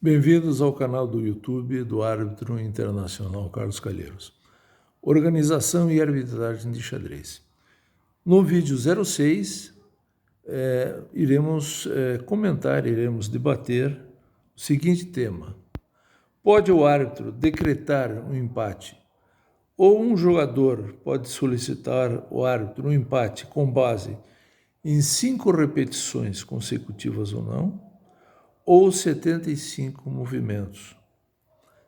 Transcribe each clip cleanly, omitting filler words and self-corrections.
Bem-vindos ao canal do YouTube do árbitro internacional Carlos Calheiros. Organização e arbitragem de xadrez. No vídeo 06, iremos debater o seguinte tema. Pode o árbitro decretar um empate ou um jogador pode solicitar ao árbitro um empate com base em 5 repetições consecutivas ou não? Ou 75 movimentos,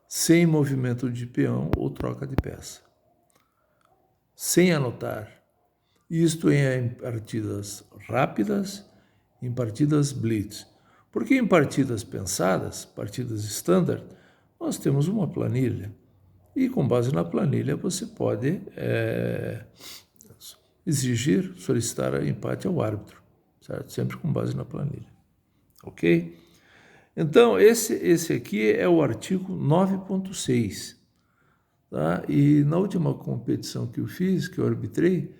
sem movimento de peão ou troca de peça. Sem anotar. Isto em partidas rápidas, em partidas blitz. Porque em partidas pensadas, partidas standard, nós temos uma planilha. E com base na planilha você pode exigir, solicitar empate ao árbitro, certo? Sempre com base na planilha. Ok? Então, esse aqui é o artigo 9.6. Tá? E na última competição que eu fiz, que eu arbitrei,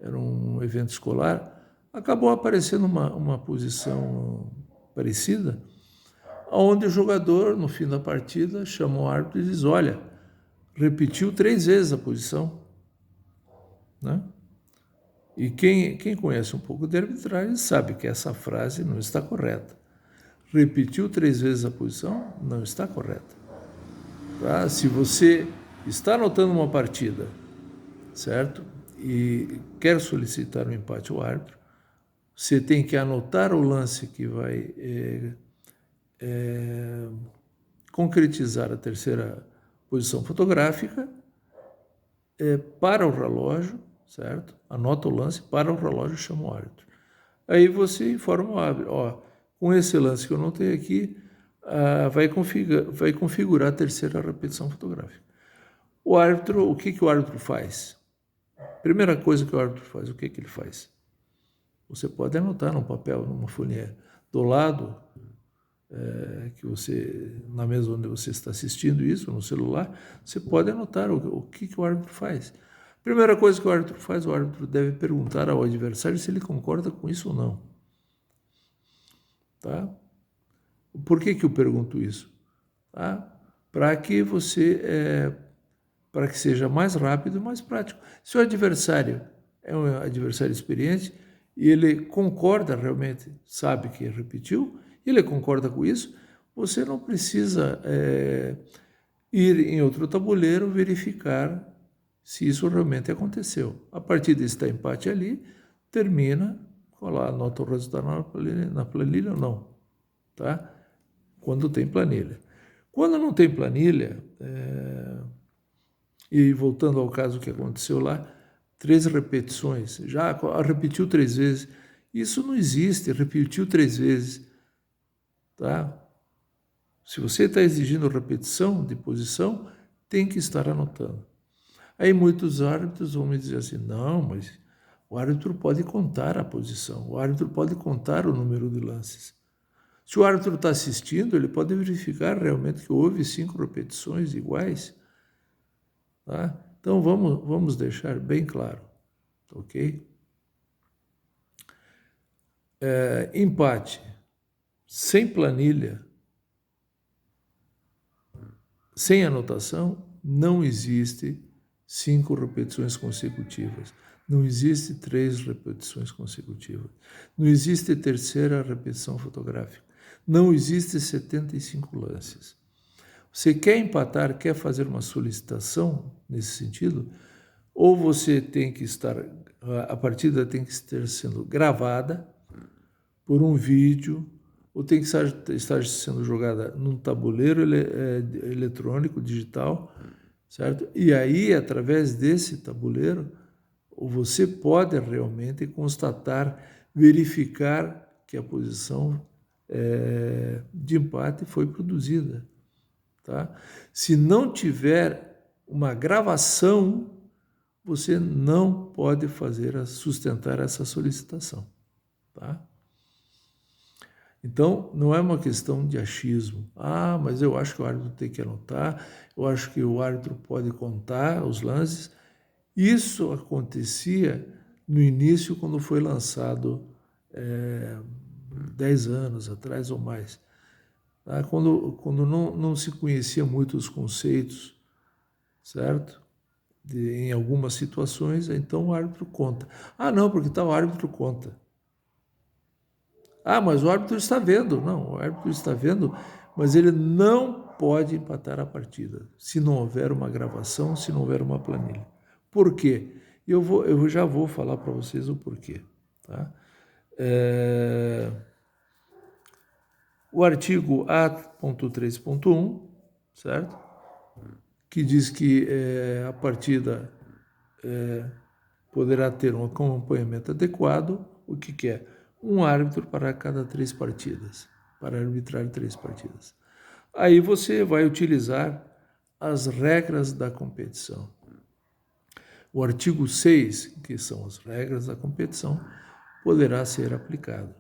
era um evento escolar, acabou aparecendo uma posição parecida, onde o jogador, no fim da partida, chama o árbitro e diz, olha, repetiu 3 vezes a posição. Né? E quem conhece um pouco de arbitragem sabe que essa frase não está correta. Repetiu 3 vezes a posição, não está correta. Tá? Se você está anotando uma partida, certo? E quer solicitar um empate ao árbitro, você tem que anotar o lance que vai concretizar a terceira posição fotográfica para o relógio, certo? Anota o lance para o relógio e chama o árbitro. Aí você informa o árbitro, ó, com esse lance que eu notei aqui, vai configurar a terceira repetição fotográfica. O árbitro, o que o árbitro faz? Primeira coisa que o árbitro faz, o que ele faz? Você pode anotar num papel, numa folhinha do lado, que você, na mesa onde você está assistindo isso, no celular, você pode anotar o que o árbitro faz. Primeira coisa que o árbitro faz, o árbitro deve perguntar ao adversário se ele concorda com isso ou não. Tá? Por que eu pergunto isso? Tá? Para que seja mais rápido e mais prático. Se o adversário é um adversário experiente e ele concorda realmente, sabe que repetiu, ele concorda com isso, você não precisa ir em outro tabuleiro verificar se isso realmente aconteceu. A partida está empate ali, termina, anota o resultado na planilha ou não. Tá? Quando tem planilha. Quando não tem planilha, e voltando ao caso que aconteceu lá, 3 repetições, já repetiu 3 vezes, isso não existe, repetiu 3 vezes. Tá? Se você está exigindo repetição de posição, tem que estar anotando. Aí muitos árbitros vão me dizer assim, não, mas o árbitro pode contar a posição, o árbitro pode contar o número de lances. Se o árbitro está assistindo, ele pode verificar realmente que houve 5 repetições iguais. Tá? Então, vamos deixar bem claro, ok? Empate sem planilha, sem anotação, não existe 5 repetições consecutivas. Não existe 3 repetições consecutivas. Não existe terceira repetição fotográfica. Não existe 75 lances. Você quer empatar, quer fazer uma solicitação nesse sentido, ou você tem que estar, a partida tem que estar sendo gravada por um vídeo, ou tem que estar sendo jogada num tabuleiro eletrônico, digital, certo? E aí, através desse tabuleiro, você pode realmente constatar, verificar que a posição de empate foi produzida. Tá? Se não tiver uma gravação, você não pode sustentar essa solicitação. Tá? Então, não é uma questão de achismo. Ah, mas eu acho que o árbitro tem que anotar, eu acho que o árbitro pode contar os lances. Isso acontecia no início, quando foi lançado 10 anos atrás ou mais. Tá? Quando não se conhecia muito os conceitos, certo? Em algumas situações, então o árbitro conta. Ah, não, porque tal árbitro conta. Ah, mas o árbitro está vendo. Não, o árbitro está vendo, mas ele não pode empatar a partida se não houver uma gravação, se não houver uma planilha. Por quê? Eu já vou falar para vocês o porquê. Tá? O artigo A.3.1, certo? Que diz que a partida poderá ter um acompanhamento adequado, o que é? Um árbitro para cada 3 partidas, para arbitrar 3 partidas. Aí você vai utilizar as regras da competição. O artigo 6, que são as regras da competição, poderá ser aplicado,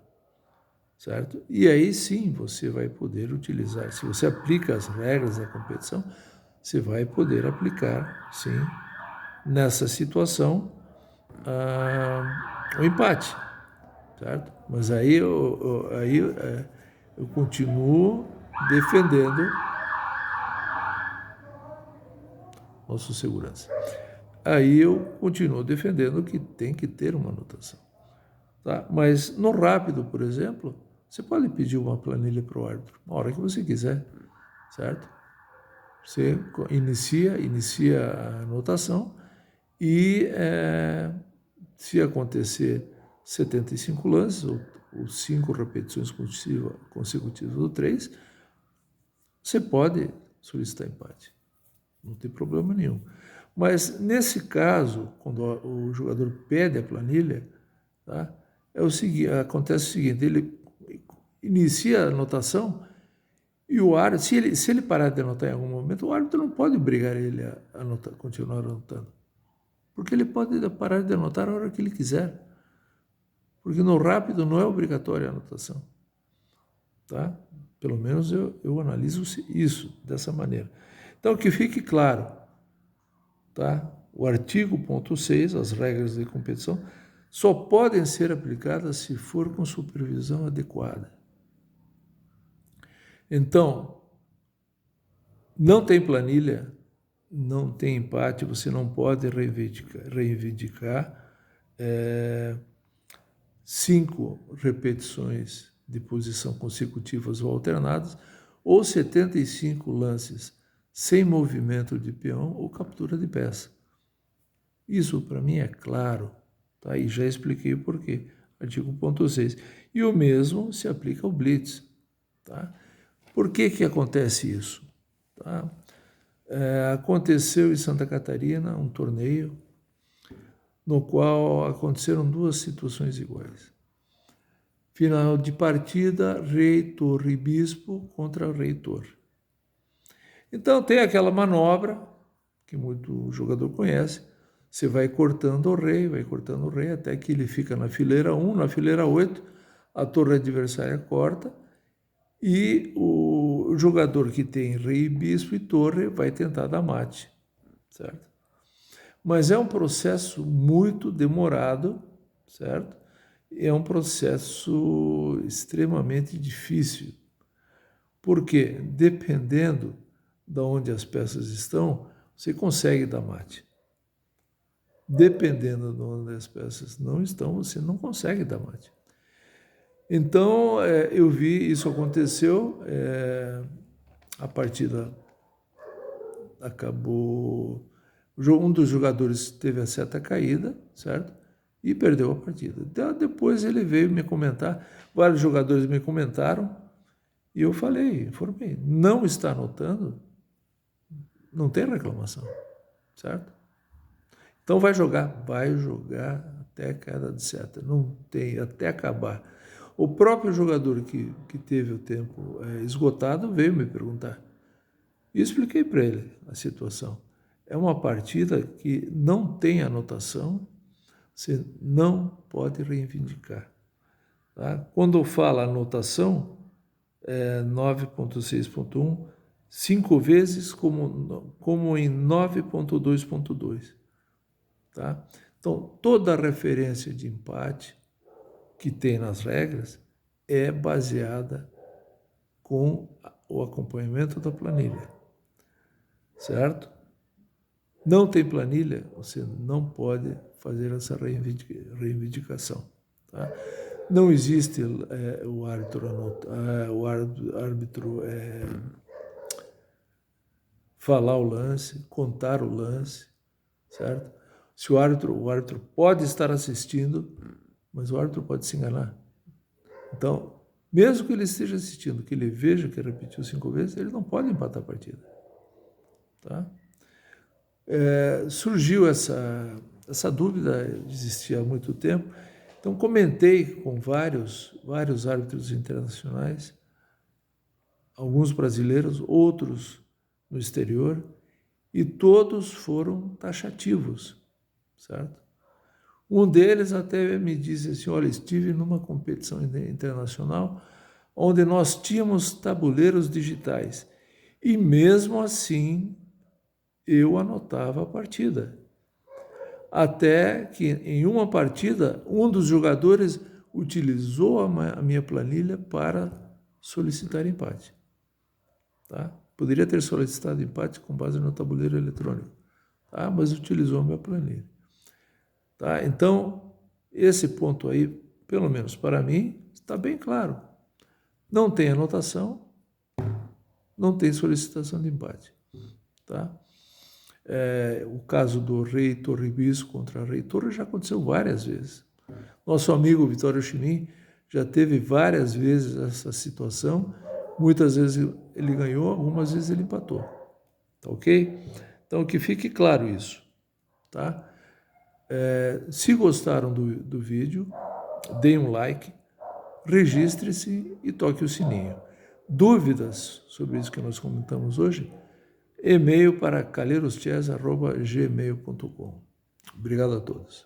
certo? E aí sim você vai poder utilizar, se você aplica as regras da competição, você vai poder aplicar, sim, nessa situação, o empate, certo? Mas aí eu continuo defendendo nosso segurança. Aí eu continuo defendendo que tem que ter uma anotação. Tá? Mas no rápido, por exemplo, você pode pedir uma planilha para o árbitro, a hora que você quiser, certo? Você inicia a anotação e se acontecer 75 lances, ou 5 repetições consecutivas ou 3, você pode solicitar empate. Não tem problema nenhum. Mas, nesse caso, quando o jogador pede a planilha, tá, acontece o seguinte, ele inicia a anotação e o árbitro, se ele parar de anotar em algum momento, o árbitro não pode obrigar ele a anotar, continuar anotando. Porque ele pode parar de anotar a hora que ele quiser. Porque no rápido não é obrigatória a anotação. Tá? Pelo menos eu analiso isso dessa maneira. Então, que fique claro, tá? O artigo 6, as regras de competição, só podem ser aplicadas se for com supervisão adequada. Então, não tem planilha, não tem empate, você não pode reivindicar 5 repetições de posição consecutivas ou alternadas, ou 75 lances sem movimento de peão ou captura de peça. Isso para mim é claro, tá? E já expliquei o porquê. Artigo 6. E o mesmo se aplica ao blitz. Tá? Por que acontece isso? Tá? Aconteceu em Santa Catarina um torneio no qual aconteceram 2 situações iguais. Final de partida, rei, torre e bispo contra rei e torre. Então tem aquela manobra, que muito jogador conhece, você vai cortando o rei, até que ele fica na fileira 1, na fileira 8, a torre adversária corta, e o jogador que tem rei, bispo e torre vai tentar dar mate, certo? Mas é um processo muito demorado, certo? É um processo extremamente difícil, porque dependendo de onde as peças estão, você consegue dar mate. Dependendo de onde as peças não estão, você não consegue dar mate. Então, eu vi, isso aconteceu, a partida acabou, um dos jogadores teve a seta caída, certo? E perdeu a partida. Depois ele veio me comentar, vários jogadores me comentaram, e eu falei, informei, não está anotando, não tem reclamação, certo? Então vai jogar até a queda de seta, não tem, até acabar. O próprio jogador que teve o tempo esgotado veio me perguntar. E eu expliquei para ele a situação. É uma partida que não tem anotação, você não pode reivindicar. Tá? Quando fala anotação, 9.6.1, 5 vezes como em 9.2.2. Tá? Então, toda referência de empate que tem nas regras é baseada com o acompanhamento da planilha, certo? Não tem planilha, você não pode fazer essa reivindicação, tá? Não existe o árbitro falar o lance, contar o lance, certo? Se o árbitro pode estar assistindo, mas o árbitro pode se enganar. Então, mesmo que ele esteja assistindo, que ele veja que repetiu 5 vezes, ele não pode empatar a partida, tá? Surgiu essa dúvida, existia há muito tempo, então comentei com vários árbitros internacionais, alguns brasileiros, outros no exterior, e todos foram taxativos, certo? Um deles até me disse assim, olha, estive numa competição internacional onde nós tínhamos tabuleiros digitais e mesmo assim eu anotava a partida. Até que em uma partida, um dos jogadores utilizou a minha planilha para solicitar empate. Tá? Poderia ter solicitado empate com base no tabuleiro eletrônico, tá? Mas utilizou a minha planilha. Tá? Então, esse ponto aí, pelo menos para mim, está bem claro. Não tem anotação, não tem solicitação de empate. Tá? O caso do Rei Torre Bis contra Rei Torre já aconteceu várias vezes. Nosso amigo Vitório Chinin já teve várias vezes essa situação. Muitas vezes ele ganhou, algumas vezes ele empatou. Tá ok? Então, que fique claro isso. Tá? Se gostaram do vídeo, deem um like, registre-se e toque o sininho. Dúvidas sobre isso que nós comentamos hoje? E-mail para calheiroschess@gmail.com. Obrigado a todos.